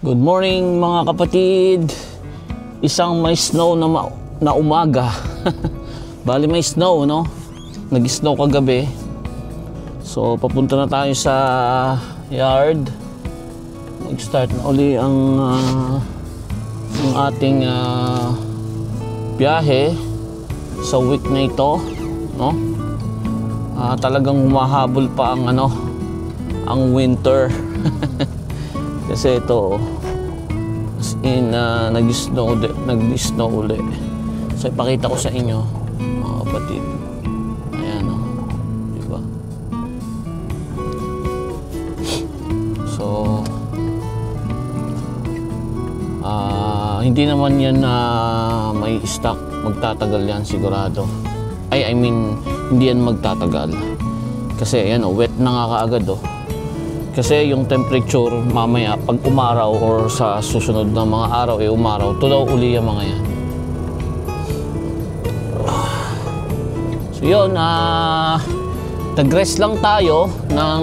Good morning mga kapatid. Isang may snow na umaga. Bali may snow, no? Nag-snow kagabi. So papunta na tayo sa yard. Mag-start na uli ang ating biyahe sa week na ito, no? Talagang humahabol pa ang winter. Kasi ito as in nag-snow uli. So ipakita ko sa inyo mga kapatid. Ayan o, diba? So hindi naman yan may stock, magtatagal yan sigurado. I mean hindi yan magtatagal kasi ayan o, wet na nga kaagad o. Kasi yung temperature mamaya pag umaraw or sa susunod na mga araw umaraw, tulaw uli yung mga yan. So yun, nag-rest lang tayo ng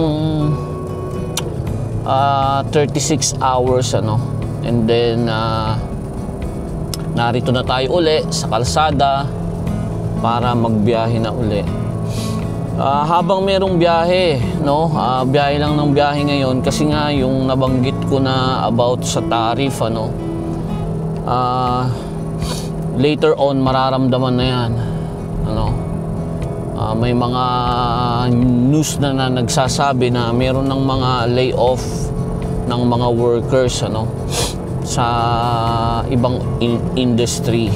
36 hours and then narito na tayo uli sa kalsada para magbiyahe na uli. Habang merong biyahe, biyahe lang ng biyahe ngayon kasi nga yung nabanggit ko na about sa tariff, later on mararamdaman na yan. May mga news na nagsasabi na meron ng mga layoff ng mga workers sa ibang industry.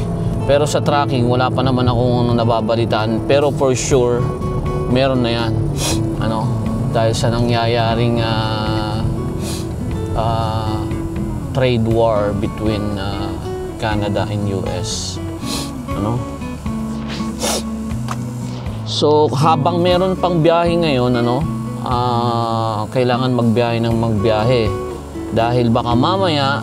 Pero sa trucking wala pa naman akong nababalitaan, pero for sure meron na yan dahil sa nangyayaring trade war between Canada and US. So habang meron pang biyahe ngayon kailangan magbiyahe ng magbiyahe dahil baka mamaya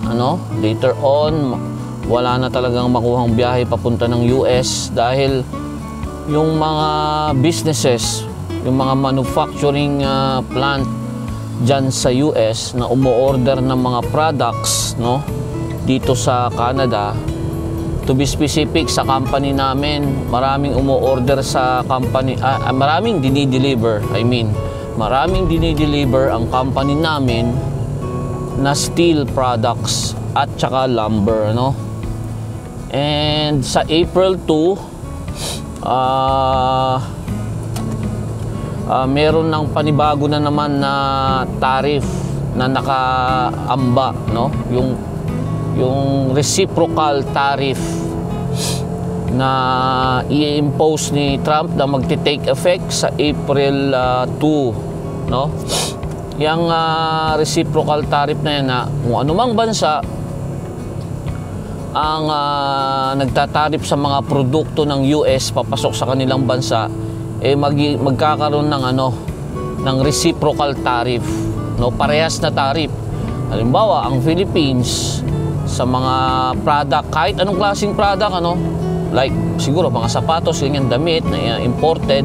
later on wala na talagang makuhang biyahe papunta ng US dahil yung mga businesses, yung mga manufacturing plant dyan sa US na umu-order ng mga products dito sa Canada. To be specific, sa company namin maraming umu-order sa company, maraming dinideliver ang company namin na steel products at saka lumber, and sa April 2 meron ng panibago na naman na tariff na nakaamba, yung reciprocal tariff na i-impose ni Trump na magti-take effect sa April 2, yung reciprocal tariff na yan na kung anumang bansa ang nagtatarif sa mga produkto ng US papasok sa kanilang bansa, magkakaroon ng reciprocal tariff, parehas na tariff. Halimbawa, ang Philippines sa mga product, kahit anong klaseng product, like siguro mga sapatos, ganyan, damit na imported,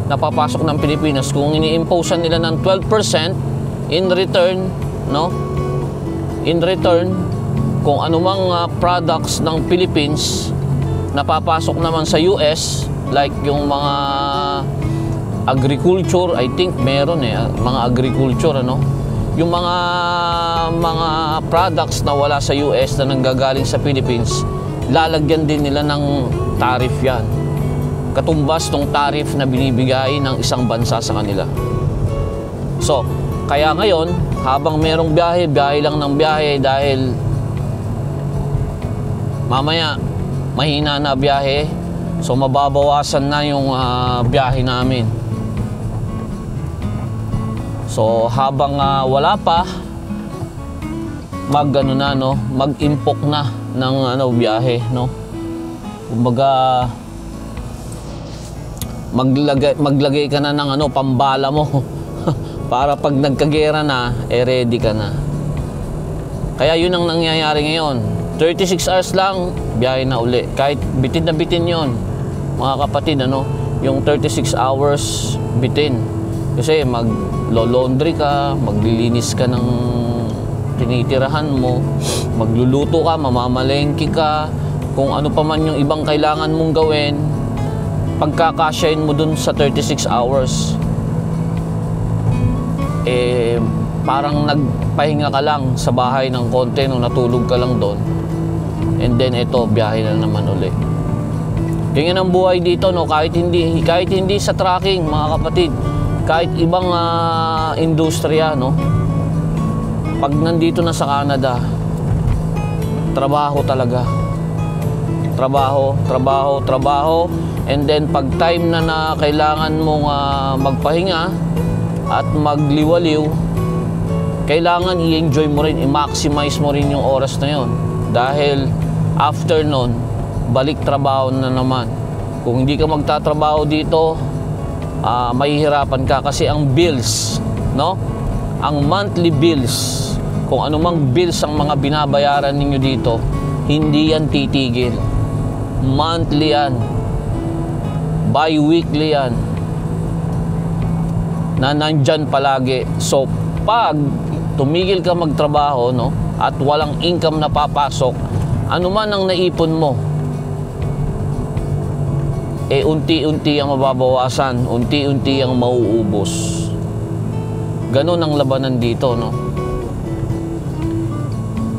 napapasok ng Pilipinas, kung ini-imposean nila ng 12% in return, kung anumang products ng Philippines napapasok naman sa US, like yung mga agriculture, I think meron mga agriculture, yung mga products na wala sa US na nanggagaling sa Philippines, lalagyan din nila ng tariff yan, katumbas ng tariff na binibigay ng isang bansa sa kanila. So kaya ngayon habang merong biyahe lang ng biyahe dahil mamaya mahina na biyahe, so mababawasan na yung biyahe namin. So habang wala pa, mag-impok na ng biyahe, kumbaga maglagay ka na ng pambala mo para pag nagkagera na ready ka na. Kaya yun ang nangyayari ngayon. 36 hours lang, biyahe na uli. Kahit bitin na bitin yun, mga kapatid, yung 36 hours bitin. Kasi mag-laundry ka, maglilinis ka ng tinitirahan mo, magluluto ka, mamamalengke ka, kung ano pa man yung ibang kailangan mong gawin, pagkakasyahin mo dun sa 36 hours, parang nagpahinga ka lang sa bahay ng konti nung natulog ka lang doon. And then ito, biyahe na naman uli. Ganyan ang buhay dito, no? Kahit hindi sa trucking, mga kapatid, kahit ibang industriya, no? Pag nandito na sa Canada, trabaho talaga. Trabaho. And then pag time na kailangan mong magpahinga at magliwaliw, kailangan i-enjoy mo rin, i-maximize mo rin yung oras na yon. Dahil after nun, balik trabaho na naman. Kung hindi ka magtatrabaho dito, mahihirapan ka kasi ang bills, no? Ang monthly bills, kung anumang bills ang mga binabayaran ninyo dito, hindi yan titigil. Monthly yan, bi-weekly yan, na nandyan palagi. So pag tumigil ka magtrabaho, no, at walang income na papasok, ano man ang naipon mo, unti-unti ang mababawasan, unti-unti ang mauubos. Ganun ang labanan dito, no?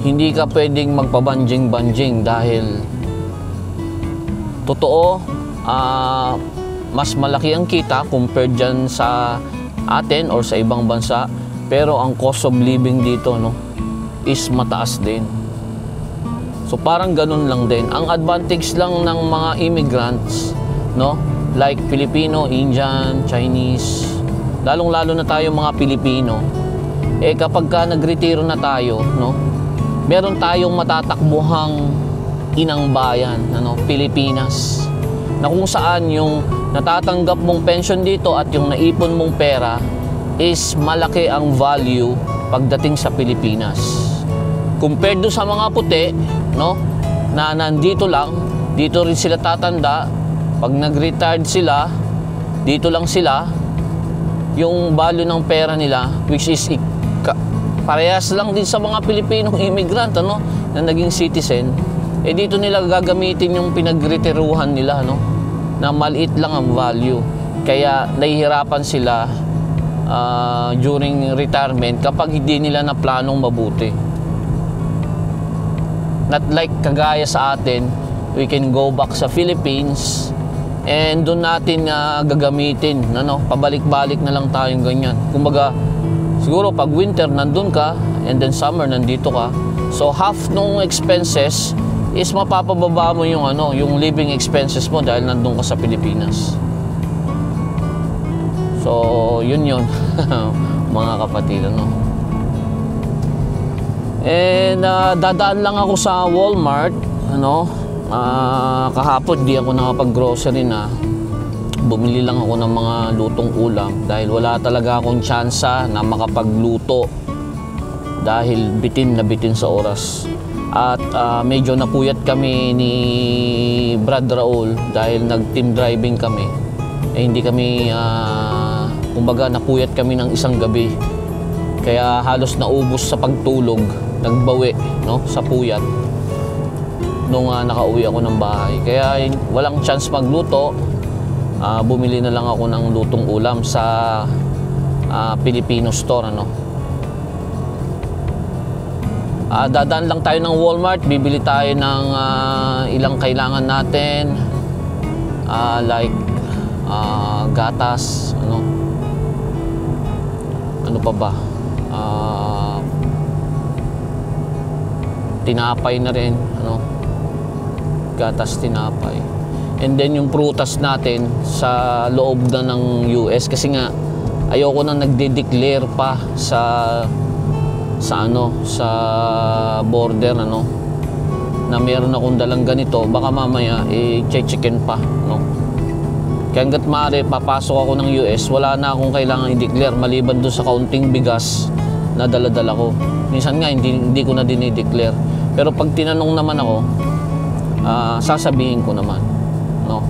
Hindi ka pwedeng magpabanjing-banjing dahil totoo, mas malaki ang kita compared dyan sa atin or sa ibang bansa, pero ang cost of living dito, no, is mataas din. So parang ganun lang din. Ang advantage lang ng mga immigrants, no, like Filipino, Indian, Chinese, lalong-lalo na tayo mga Pilipino, kapag ka nagretiro na tayo, no, meron tayong matatakbuhang inang bayan, ano, Pilipinas, na kung saan yung natatanggap mong pension dito at yung naipon mong pera is malaki ang value pagdating sa Pilipinas. Compared do sa mga puti, no, na nandito lang, dito rin sila tatanda, pag nag-retired sila, dito lang sila, yung value ng pera nila, which is parehas lang din sa mga Pilipinong immigrant, ano, na naging citizen, dito nila gagamitin yung pinagretiruhan nila, no, na maliit lang ang value. Kaya nahihirapan sila during retirement kapag hindi nila na planong mabuti. Not like kagaya sa atin, we can go back sa Philippines and doon natin gagamitin, ano, pabalik-balik na lang tayong ganyan. Kumbaga, siguro pag winter nandun ka and then summer nandito ka, so half nung expenses is mapapababa mo yung yung living expenses mo dahil nandun ka sa Pilipinas. So yun mga kapatid, ano. And dadaan lang ako sa Walmart, ano, kahapon di ako nakapag-grocery na. Bumili lang ako ng mga lutong ulam dahil wala talaga akong tsansa na makapagluto dahil bitin na bitin sa oras. At medyo napuyat kami ni Brad Raul dahil nag-team driving kami. Hindi kami, kumbaga napuyat kami ng isang gabi. Kaya halos naubos sa pagtulog, nagbawi, no, sa puyat nung nakauwi ako ng bahay. Kaya walang chance magluto. Bumili na lang ako ng lutong ulam sa Filipino store, ano. Dadaan lang tayo ng Walmart, bibili tayo ng ilang kailangan natin, like gatas, ano pa ba, tinapay na rin, ano, gatas, tinapay. And then yung prutas natin sa loob na ng US, kasi nga ayoko nang nagde-declare pa sa border, ano, na meron akong dalang ganito, baka mamaya i-checken pa, no. Kaya hanggat maaari papasok ako ng US, wala na akong kailangan i-declare maliban doon sa kaunting bigas na dala-dala ko. Minsan nga hindi ko na dinideclare. Pero pag tinanong naman ako, sasabihin ko naman, no.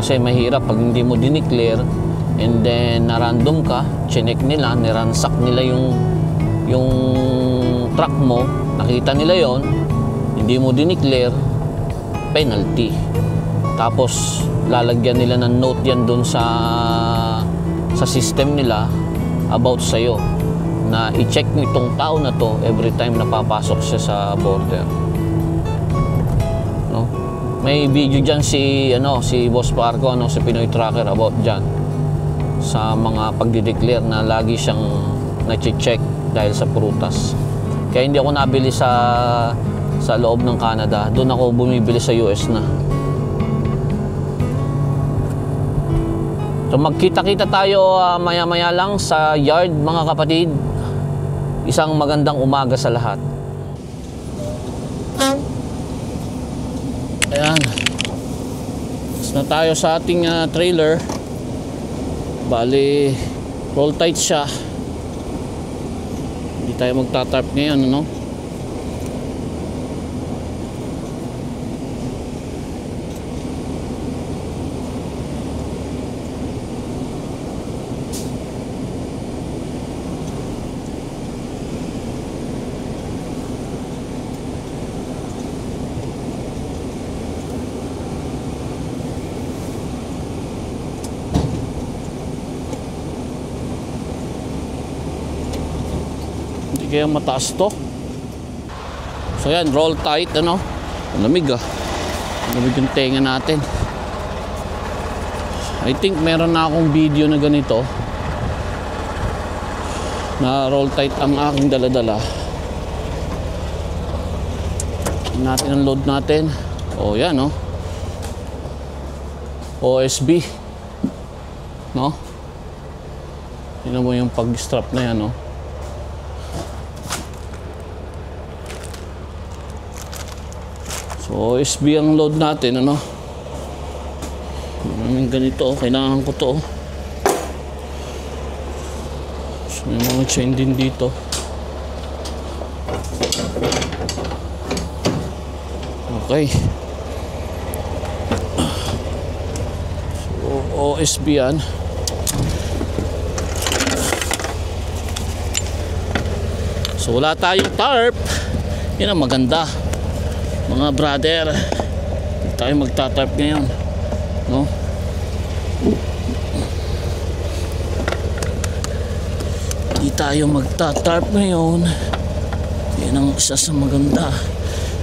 Kasi mahirap pag hindi mo dineclare and then na-random ka, chinek nila, niransak nila yung truck mo, nakita nila yon, hindi mo dineclare, penalty. Tapos lalagyan nila ng note yan dun sa system nila about sa'yo, na i-check nitong tao na to every time na papasok siya sa border, no? May video dyan si Boss Parco, si Pinoy Tracker, about dyan sa mga pagdideclare na lagi siyang na-check dahil sa prutas. Kaya hindi ako nabili sa loob ng Canada, doon ako bumibili sa US na. So magkita-kita tayo maya-maya lang sa yard, mga kapatid. Isang magandang umaga sa lahat. Ayan. Tapos na tayo sa ating trailer. Bali, roll tight siya. Hindi tayo magtatarp ngayon, ano? Kaya mataas to. So yan, roll tight, ano? Lamig lamig yung tenga natin. I think meron na akong video na ganito, na roll tight ang aking daladala. Natin ang load natin. Oh yan, no? OSB, no? Tingnan mo yung pag-strap na yan, no? So OSB ang load natin, ano? Maraming ganito, kailangan ko to. So may mga chain din dito. Okay. So OSB yan. So wala tayong tarp. Yan ang maganda, mga brother. Hindi tayo magtatarp ngayon, no? Hindi tayo magtatarp ngayon. Yan ang isa sa maganda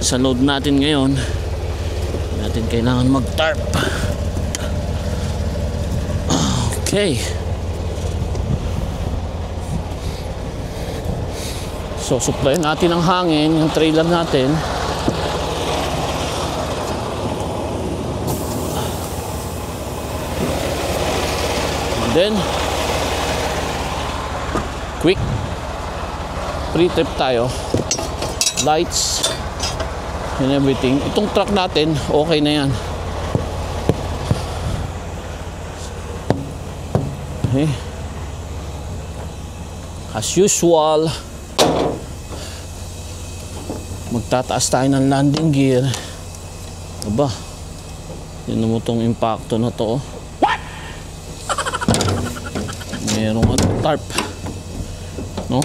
sa load natin ngayon. Hindi natin kailangan magtarp. Okay. So supply natin ang hangin yung trailer natin. Then quick pre-trip tayo, lights and everything. Itong truck natin okay na yan. Okay. As usual, magtataas tayo ng landing gear. Aba, yun mo tong impacto na to. Merong tarp, no?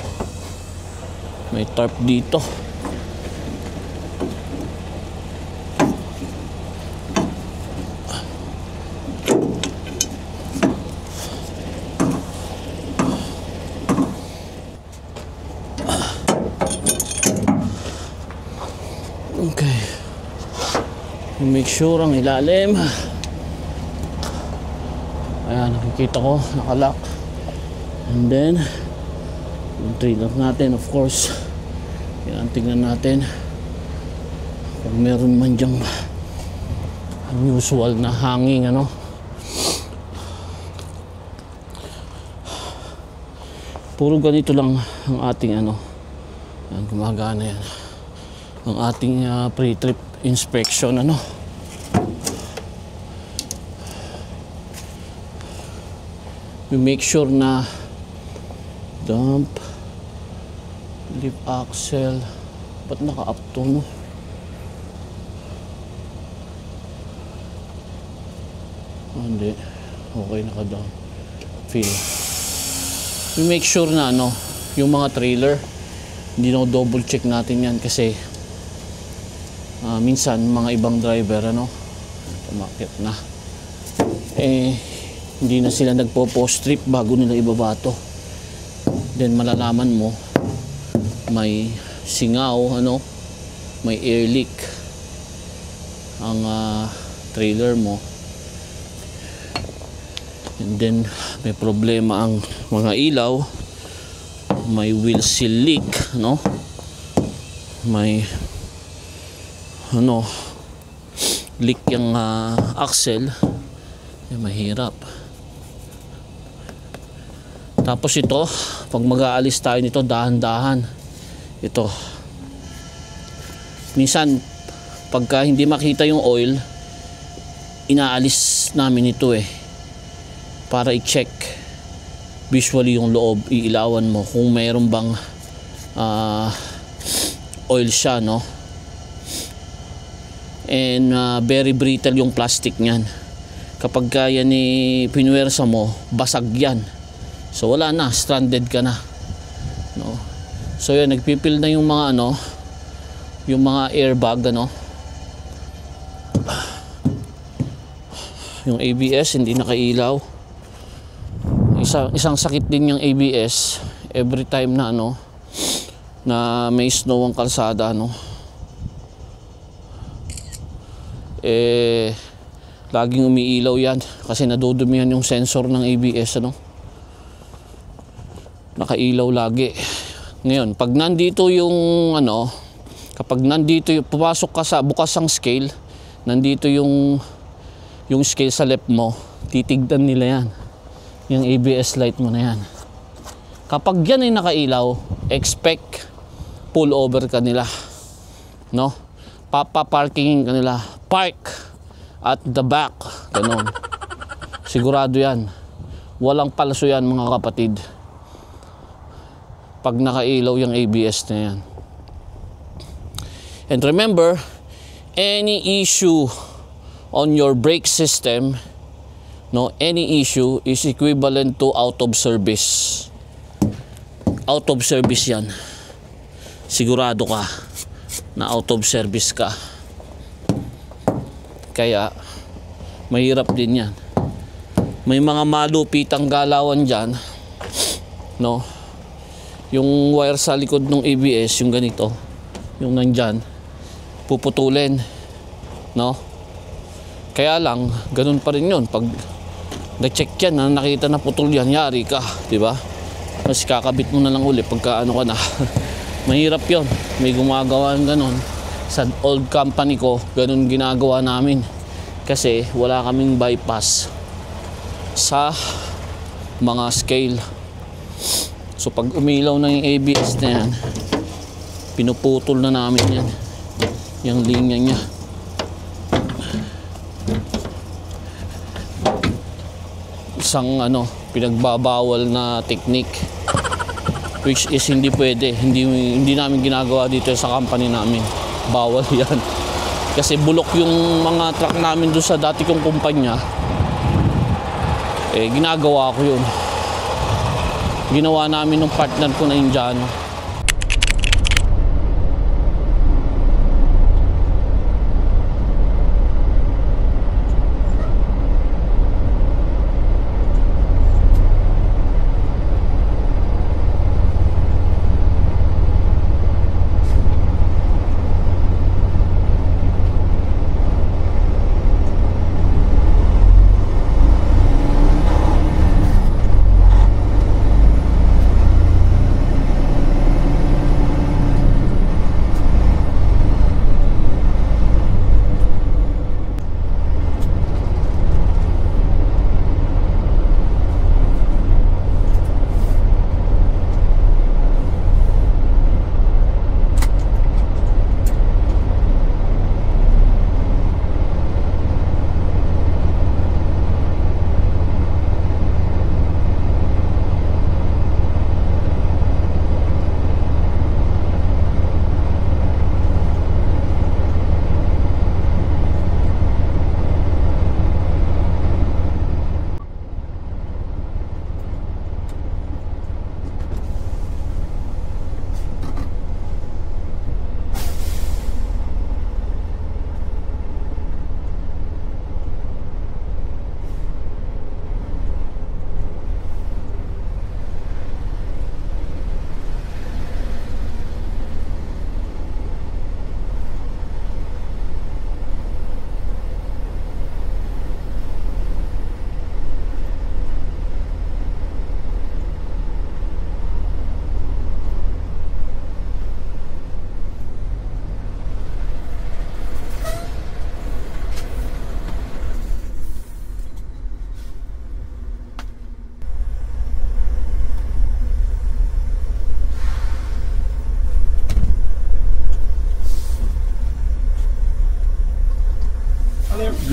May tarp dito. Okay. Make sure ang ilalim. Ayan, nakikita ko, nakalock. And then yung trailer natin, of course, yan, tingnan natin kung meron man dyang unusual na hanging, ano. Puro ganito lang ang ating ano. Yan, gumagana yan ang ating pre-trip inspection, ano. We make sure na dump, lift axle, ba't naka-up to, no? Hindi, okay, naka-down. fill. We make sure na ano, yung mga trailer, hindi na double check natin yan kasi minsan mga ibang driver ano, tumakit na. Hindi na sila nagpo-post strip bago nila ibaba to. Then malalaman mo may singaw ano, may air leak ang trailer mo, and then may problema ang mga ilaw, may wheel seal leak no, may ano leak yung axle, mahirap. Tapos ito, pag mag-aalis tayo nito, dahan-dahan ito. Minsan pagka hindi makita yung oil, inaalis namin ito para i-check visually yung loob. Iilawan mo kung mayroon bang oil siya no. And very brittle yung plastic niyan. Kapag yan pinuwersa mo, basag yan. So wala na, stranded ka na no. So yan, nagpipil na yung mga ano, yung mga airbag ano. Yung ABS hindi nakailaw. Isang sakit din yung ABS every time na ano, na may snow ang kalsada no. Laging umiilaw yan kasi nadudumihan yung sensor ng ABS ano. Nakailaw lagi. Ngayon, pag nandito yung ano, kapag nandito yung pumasok ka sa bukas ang scale, nandito yung scale sa left mo, titignan nila yan. Yung ABS light mo na yan. Kapag yan ay nakailaw, expect pull over ka nila. No? Paparking ka nila. Park at the back. Ganun. Sigurado yan. Walang palso yan mga kapatid. Pag nakailaw yung ABS na yan. And remember, any issue on your brake system, no, any issue is equivalent to out of service. Out of service yan. Sigurado ka na out of service ka. Kaya mahirap din yan. May mga malupitang galawan dyan no. Yung wire sa likod ng ABS, yung ganito, yung nandyan, puputulin no. Kaya lang, ganun pa rin yun. Pag na-check yan, na nakita na putol yan, yari ka, di ba? Mas kakabit mo na lang uli pagka ano ka na. Mahirap yon. May gumagawa ng ganun. Sa old company ko, ganun ginagawa namin. Kasi wala kaming bypass sa mga scale. So pag umilaw na yung ABS na yan, pinuputol na namin yan. Yung linya niya. Isang ano, pinagbabawal na technique, which is hindi pwede, hindi namin ginagawa dito sa company namin. Bawal yan kasi bulok yung mga truck namin doon sa dati kong kumpanya. Ginagawa ko yun, ginawa namin ng partner ko na Indiano.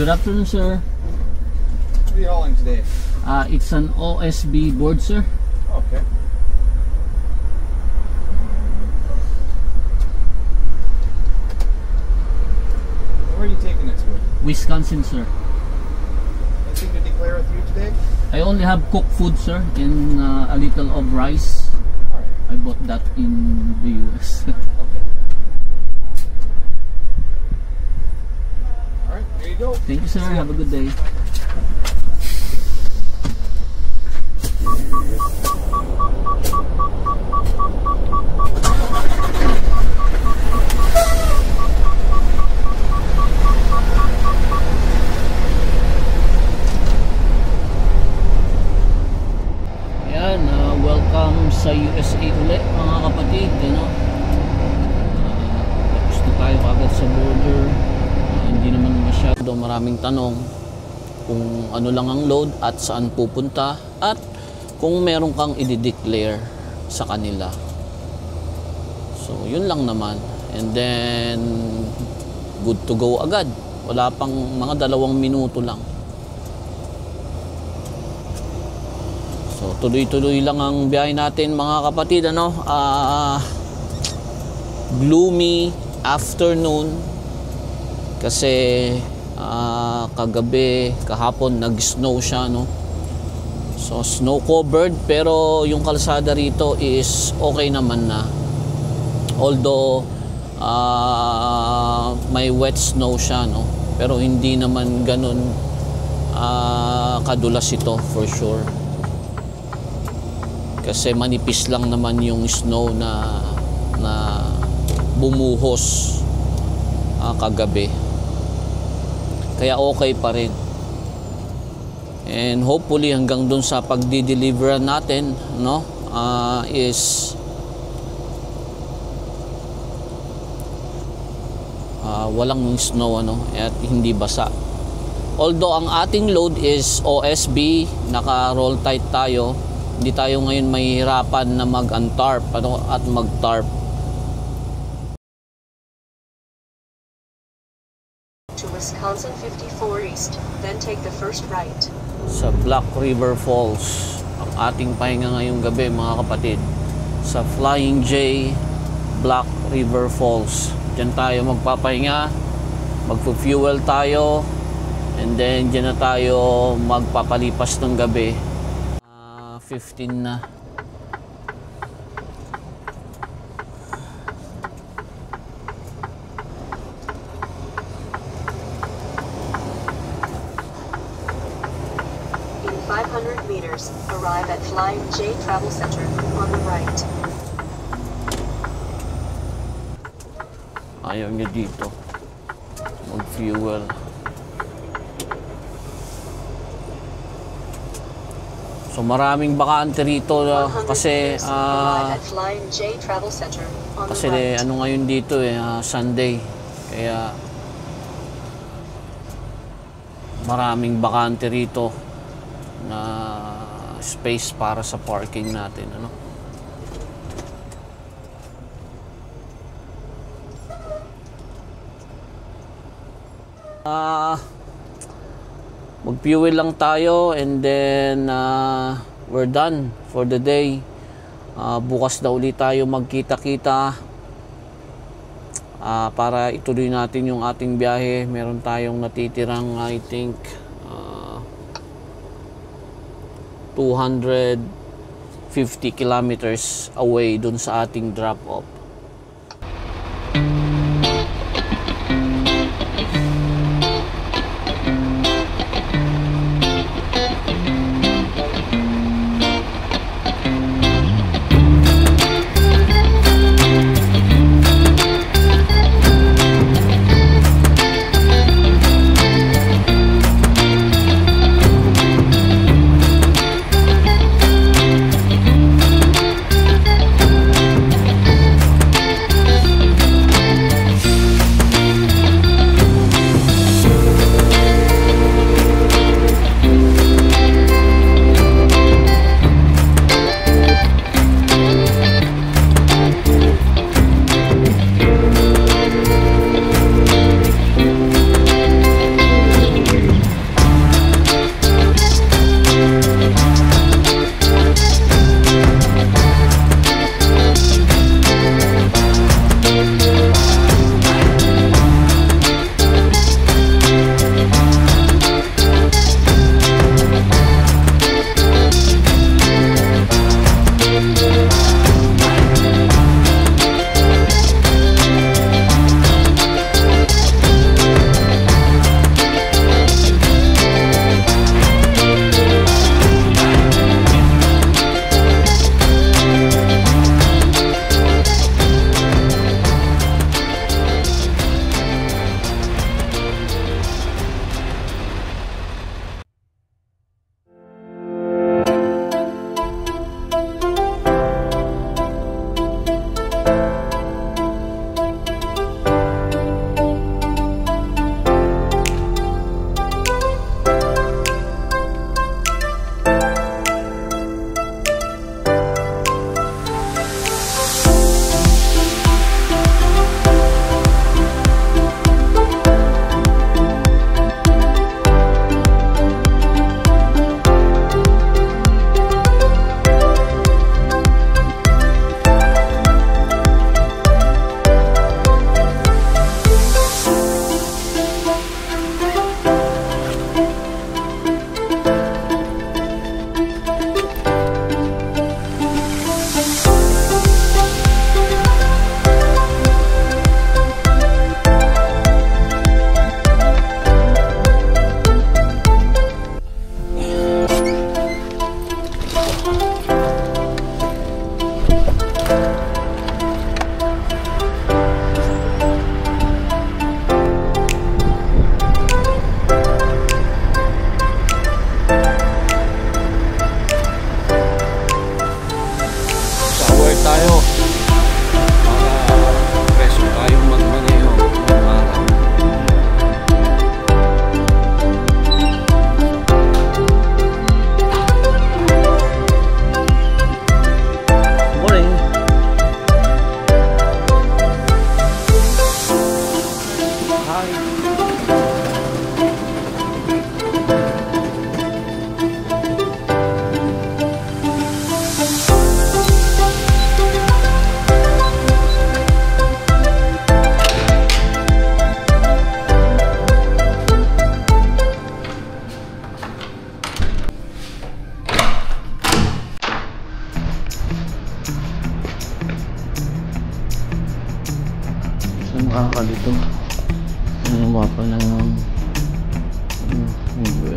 Good afternoon, sir. What are you hauling today? It's an OSB board, sir. Okay. Where are you taking it to? Wisconsin, sir. Anything to declare with you today? I only have cooked food, sir, in a little of rice. Alright. I bought that in the US. Okay. Alright, here you go. Thank you, sir. Have a good day. Welcome sa USA ulit, mga kapatid, ano? Tapos na tayo agad sa border. Hindi naman masyado maraming tanong kung ano lang ang load at saan pupunta at kung meron kang i-declare sa kanila. So yun lang naman, and then good to go agad. Wala pang mga 2 minuto lang. So, tuloy-tuloy lang ang biyahe natin, mga kapatid, ano? Gloomy afternoon kasi kagabi, kahapon nag-snow siya, no? So, snow covered, pero yung kalsada rito is okay naman na. Although may wet snow siya, no? Pero hindi naman ganun kadulas ito for sure. Kasi manipis lang naman yung snow na bumuhos kagabi. Kaya okay pa rin. And hopefully hanggang dun sa pagdi-deliveran natin, no, is walang snow, ano, at hindi basa. Although ang ating load is OSB, naka-roll tight tayo. Hindi tayo ngayon mahihirapan na mag-untarp, ano, at mag-tarp. To Wisconsin 54 East, then take the first right. Sa Black River Falls, ang ating pahinga ngayong gabi, mga kapatid. Sa Flying J, Black River Falls. Diyan tayo magpapahinga, magpo-fuel tayo, and then diyan na tayo magpapalipas ng gabi. 15 na. In 500 meters, arrive at Flying J Travel Center on the right. Ayaw niya dito mag-fuel. So maraming bakante rito kasi ano ngayon dito Sunday, kaya maraming bakante rito na space para sa parking natin, ano. Mag-fuel lang tayo and then we're done for the day. Bukas na ulit tayo magkita-kita para ituloy natin yung ating biyahe. Meron tayong natitirang, I think, 250 kilometers away dun sa ating drop-off.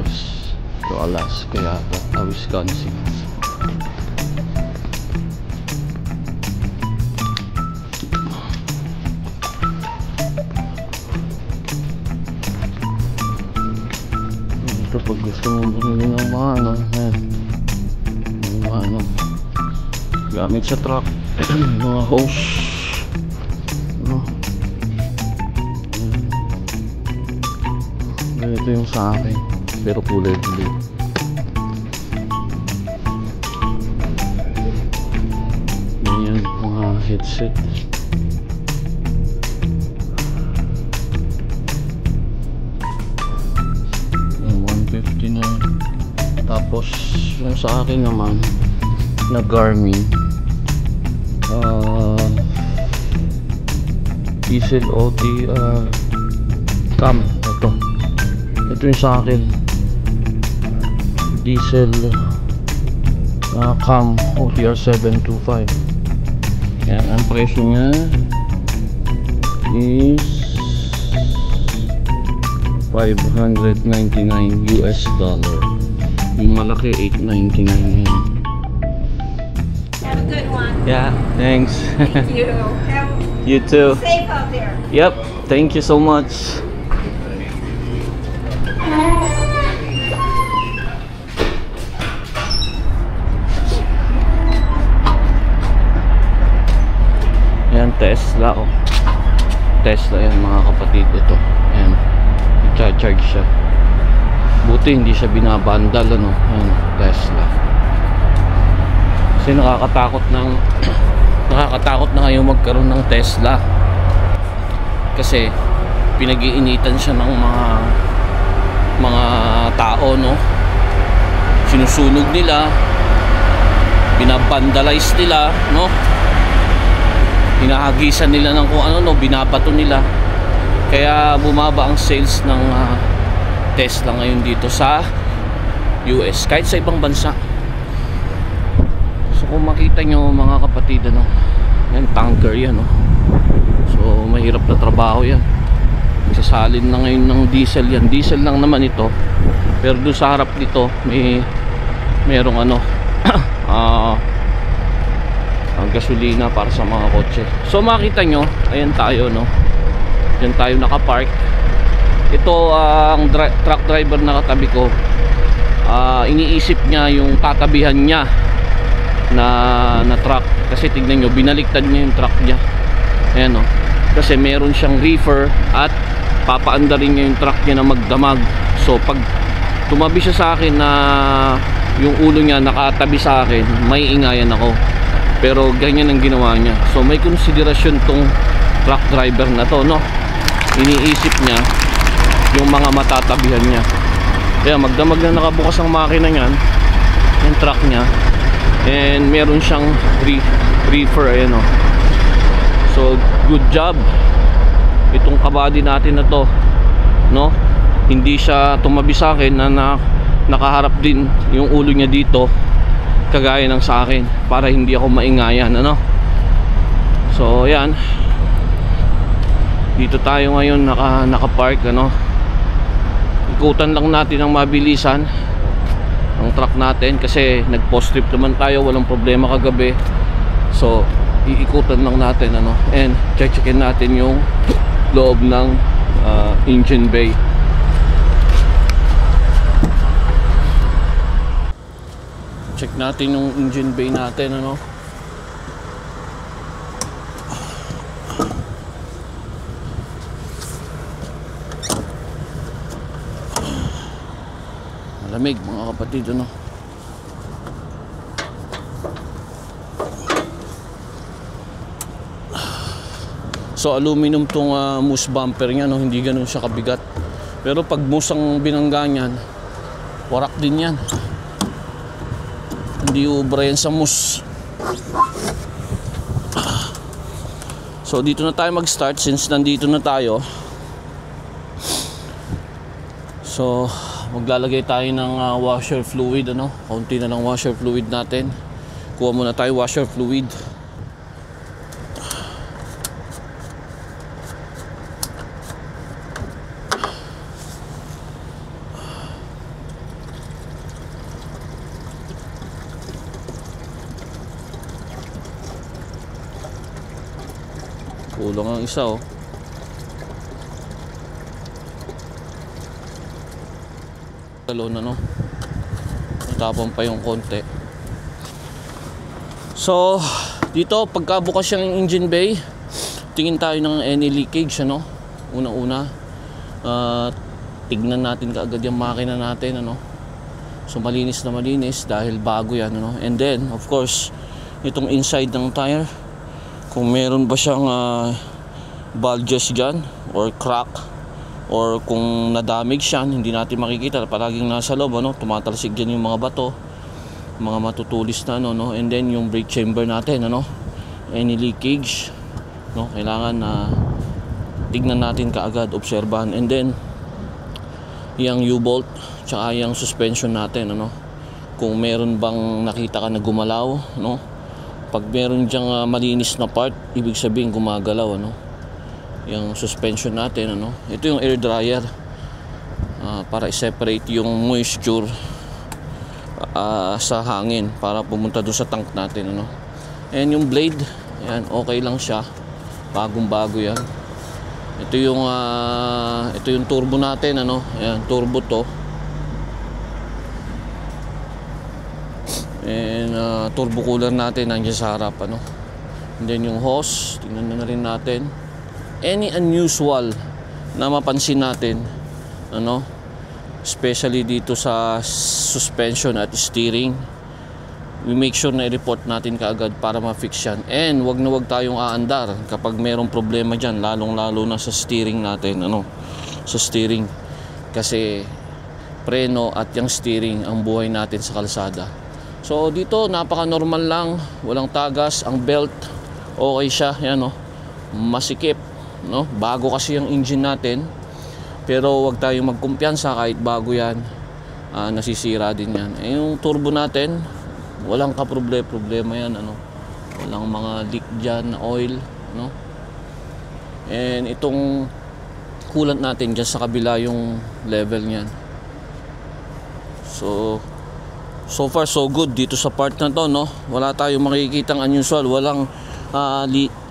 US to Alaska yata, Wisconsin. Ito pag gusto mo bumili ng mga ano, mga ano gamit sa truck, mga hose, no? Ganito yung sa akin, pero kulay blue. Ganyan mga headset. Tapos yung sa akin naman na Garmin Diesel OTR cam. Ito yung sa akin Diesel cam OTR 725. Yan, ang presyo nya is $599 US. Yung malaki $899 yan. Have a good one. Yeah, thanks. Thank you. Have You too. safe out there. Yep, thank you so much. Yan, Tesla, oh. Tesla yan mga kapatid, ito. Yan, i-charge siya. Buti hindi siya binabandal, ano. Yan, Tesla. Kasi nakakatakot na kayo magkaroon ng Tesla. Kasi pinag-iinitan siya ng mga tao, no. Sinusunog nila, binabandalize nila, no. Hinahagisan nila ng kung ano, no, binabato nila. Kaya bumaba ang sales ng Tesla ngayon dito sa US, kahit sa ibang bansa. So kung makita nyo mga kapatid, ano, yan, tanker yan, no. So mahirap na trabaho yan. Sasalin na ngayon ng diesel yan. Diesel lang naman ito, pero doon sa harap nito merong ano ang gasolina para sa mga kotse. So makita nyo, ayan tayo, no. Diyan tayo nakapark. Ito ang truck driver na katabi ko, iniisip niya yung tatabihan niya na truck. Kasi tignan nyo, binaliktad niya yung truck niya. Ayan, no. Kasi meron siyang reefer at papaandarin niya yung truck niya na magdamag. So pag tumabi siya sa akin na yung ulo niya nakatabi sa akin, may ingayan ako. Pero ganyan ang ginawa niya. So may konsiderasyon tong truck driver na to, no. Iniisip niya yung mga matatabihan niya. Kaya magdamag na nakabukas ang makina niyan, yung truck niya, and meron siyang reefer, ayan, no. So good job itong kabady natin na to, no. Hindi siya tumabi sa akin na nakaharap din yung ulo niya dito kagaya ng sa akin, para hindi ako maingayan, ano. So yan, dito tayo ngayon nakapark, ano. Ikutan lang natin ang mabilisan ang truck natin kasi nag-post trip naman tayo, walang problema kagabi. So iikutan lang natin, ano, and checkin natin yung loob ng engine bay. Check natin yung engine bay natin, ano. Malamig mga kapatid, ano. So aluminum tong moose bumper niya, no, hindi ganun siya kabigat. Pero pag moose ang binangga niyan, warak din yan. Hindi ubra yan sa moose. So dito na tayo mag-start since nandito na tayo. So maglalagay tayo ng washer fluid, ano. Kaunti na lang washer fluid natin. Kuha muna tayo washer fluid. Kulang ang isa, oh. Talon na, no? Natapon pa yung konti. So, dito pagkabukas yung engine bay, tingin tayo ng any leakage, ano? Unang-una, tignan natin kaagad yung makina natin, ano? So malinis na malinis dahil bago yan, ano? And then of course itong inside ng tire, kung meron ba siyang bulges dyan or crack, or kung na-damage yan, hindi natin makikita, palaging nasa loob, ano? Tumatalsik dyan yung mga bato, mga matutulis na, ano, no? And then yung brake chamber natin, ano? Any leakage, no? Kailangan na tignan natin kaagad, obserbahan. And then yung U-bolt tsaka yung suspension natin, ano? Kung meron bang nakita ka na gumalaw, no? Pag meron dyang malinis na part, ibig sabihin gumagalaw, ano? Yung suspension natin, ano? Ito yung air dryer, para i-separate yung moisture sa hangin para pumunta doon sa tank natin, ano? And yung blade, ayan, okay lang siya, bagong bago yan. Ito yung turbo natin, ano? Ayan, turbo to. And turbo cooler natin nandiyan sa harap, ano? And then yung hose, tingnan na rin natin. Any unusual na mapansin natin, ano? Especially dito sa suspension at steering, we make sure na i-report natin kaagad para ma-fix yan. And wag na wag tayong aandar kapag mayroong problema dyan, lalong-lalo na sa steering natin, ano? Sa steering. Kasi preno at yung steering ang buhay natin sa kalsada. So dito napaka-normal lang, walang tagas, ang belt okay siya, yan, no? Masikip, no? Bago kasi yung engine natin. Pero wag tayong magkumpiyansa, kahit bago yan, nasisira din yan. Yung turbo natin, walang problema yan, ano? Walang mga leak dyan na oil, no? And itong coolant natin dyan sa kabila yung level niyan. So far so good dito sa part na to, no? Wala tayong makikitang unusual, walang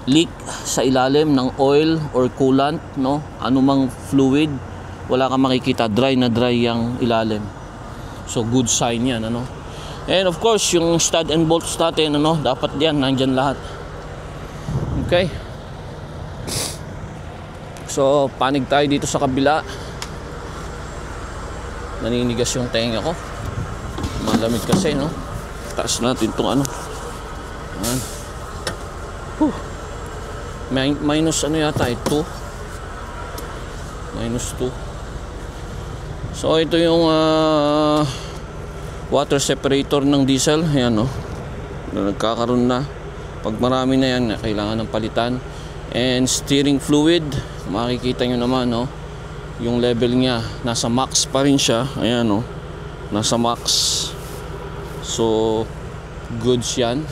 leak sa ilalim ng oil or coolant, no? Anumang fluid, wala kang makikita, dry na dry yung ilalim. So good sign yan, ano? And of course, yung stud and bolts natin, ano, dapat diyan, nandyan lahat. Okay. So, panig tayo dito sa kabila. Naninigas yung tenga ko. Malamig kasi, no? Taas natin itong, ano. Ayan. Minus ano yata, 2. Minus 2. So, ito yung water separator ng diesel, ayan, no? Nagkakaroon na. Pag marami na yan, kailangan ng palitan. And steering fluid, makikita nyo naman, no? Yung level niya nasa max pa rin siya, ayan, no? Nasa max. So goods yan.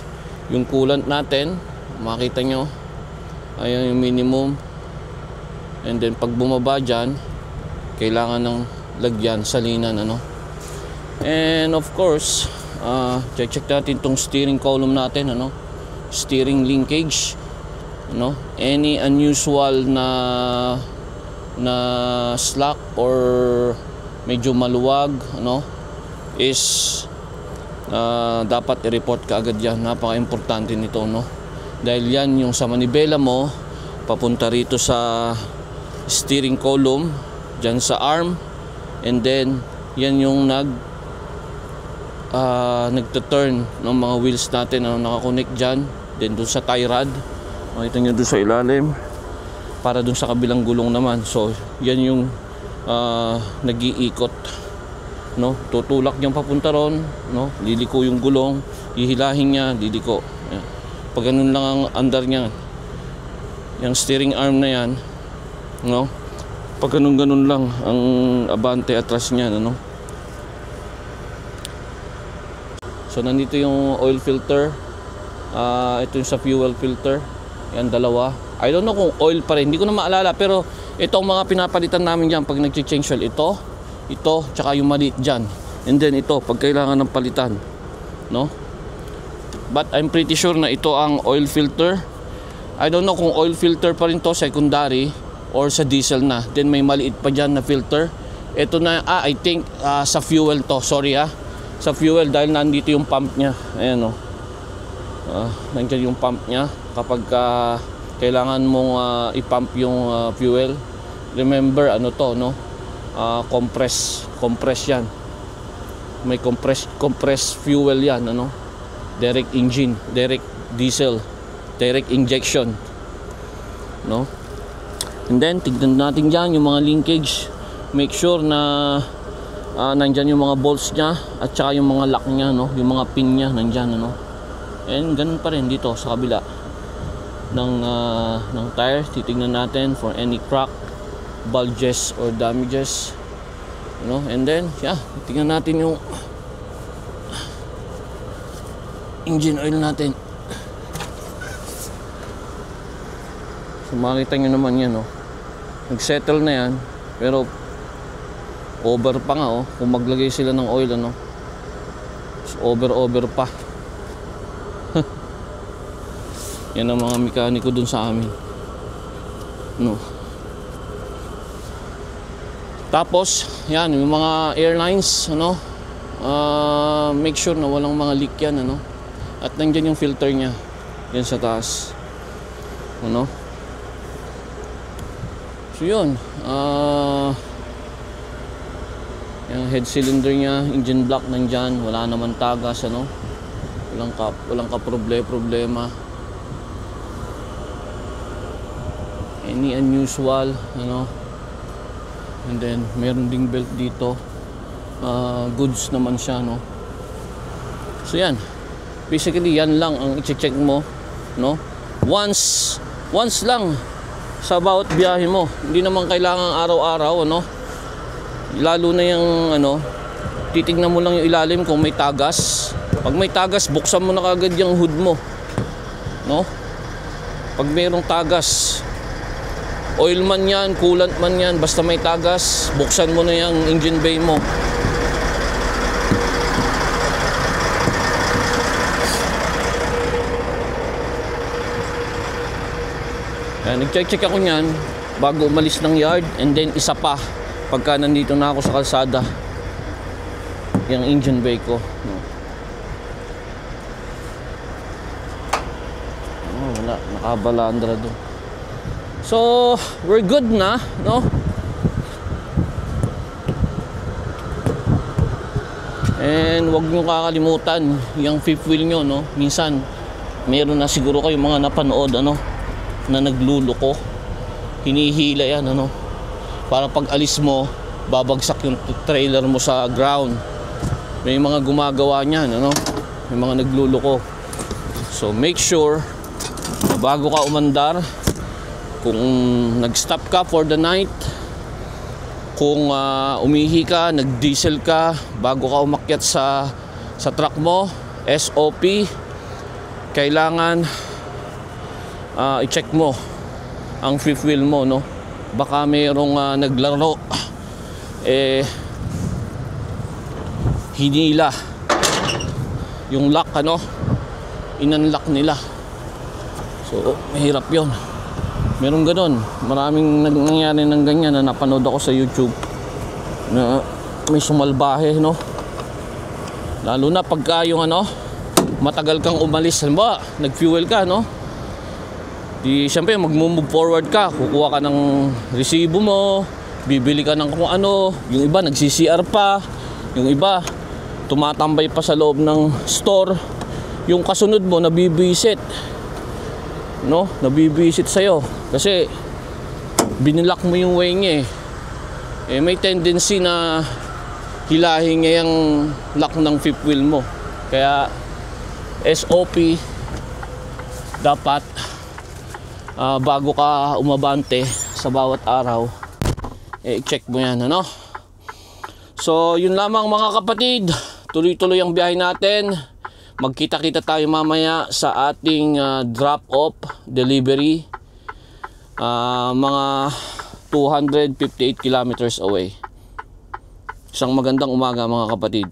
Yung coolant natin, makita nyo, ayan yung minimum. And then pag bumaba dyan, kailangan ng lagyan, salinan, ano? And of course, check natin tong steering column natin, ano? Steering linkage, ano? Any unusual na slack or medyo maluwag, ano, is dapat i-report ka agad yan. Napaka-importante nito, no? Dahil yan yung sa manibela mo papunta rito sa steering column, dyan sa arm, and then yan yung nagtuturn ng mga wheels natin, ano, nakakonect dyan, then dun sa tie rod, makita nyo dun sa ilalim, para dun sa kabilang gulong naman. So yan yung nag-iikot, no? Tutulak niyang papunta ron, no? Liliko yung gulong, hihilahin niya, liliko. Ayan. Pag ganun lang ang andar niya, yung steering arm na yan, no? Pag ganun lang ang abante atras niya, no? So nandito yung oil filter, ito yung sa fuel filter, yan, dalawa. I don't know kung oil pa rin, hindi ko na maalala, pero itong mga pinapalitan namin dyan pag nag-change oil, ito, tsaka yung maliit dyan, and then ito pag kailangan ng palitan, no? But I'm pretty sure na ito ang oil filter, I don't know kung oil filter pa rin to, secondary, or sa diesel na. Then may maliit pa dyan na filter. Ito na, I think sa fuel to. Sorry sa fuel, dahil nandito yung pump nya. Ayan o. Nandiyan yung pump nya. Kapag kailangan mong i-pump yung fuel, remember ano to, no? Compress yan. May compress fuel yan, ano? Direct engine, direct diesel, direct injection, no? And then tignan natin dyan yung mga linkage. Make sure na nandyan yung mga bolts nya at saka yung mga lock nya, no? Yung mga pin nya nandyan, ano? And ganun pa rin dito sa kabila ng tire. Titignan natin for any crack, bulges or damages, you know. And then tignan natin yung engine oil natin. So makita nyo naman yan, oh. Nag-settle na yan, pero over pa nga, oh. Kung maglagay sila ng oil, ano, over pa. Yan ang mga mekaniko dun sa amin, no. Tapos yan yung mga airlines, ano, make sure na walang mga leak yan, ano. At nandiyan yung filter nya yan sa taas, ano. So yun, yung head cylinder nya, engine block nandyan, wala naman tagas, ano. Walang problema. Any unusual, ano. And then meron ding belt dito, goods naman siya, no. So yan, basically yan lang ang i-check mo, no. Once lang sa bawat biyahe mo. Hindi naman kailangan araw-araw, ano. Lalo na yung ano, titignan mo lang yung ilalim kung may tagas. Pag may tagas, buksan mo na kagad yung hood mo, no. Pag mayroong tagas, oil man yan, coolant man yan, basta may tagas, buksan mo na yung engine bay mo. Nag-check ako nyan bago umalis ng yard, and then isa pa pagka nandito na ako sa kalsada, yung engine bay ko, no. Wala, nakabalandra doon. So we're good na, no. And wag nyo kakalimutan yung fifth wheel nyo, no. Minsan meron na siguro kayo mga napanood, ano, na nagluluko, hinihila yan, ano, para pag alis mo babagsak yung trailer mo sa ground. May mga gumagawa niyan, ano, may mga nagluluko. So make sure na bago ka umandar, kung nag-stop ka for the night, kung umihi ka, nag-diesel ka bago ka umakyat sa truck mo, SOP, kailangan i-check mo ang fifth wheel mo, no. Baka mayroong naglaro, hinila yung lock, ano, inunlock nila. So mahirap yon. Meron ganon, maraming nangyari ng ganyan na napanood ako sa YouTube, na may sumalbahe, no. Lalo na pagka yung ano, matagal kang umalis, halimbawa nag-fuel ka, no. Di syempre mag-move forward ka, kukuha ka ng resibo mo, bibili ka ng kung ano. Yung iba nag-CCR pa, yung iba tumatambay pa sa loob ng store. Yung kasunod mo nabibisit, no, nabibisit sa'yo kasi binilak mo yung way niya, may tendency na hilahin niya yung lock ng fifth wheel mo. Kaya SOP dapat, bago ka umabante sa bawat araw, i-check mo yan, ano. So yun lamang mga kapatid, tuloy-tuloy ang biyahe natin. Magkita-kita tayo mamaya sa ating drop-off delivery, mga 258 kilometers away. Isang magandang umaga mga kapatid.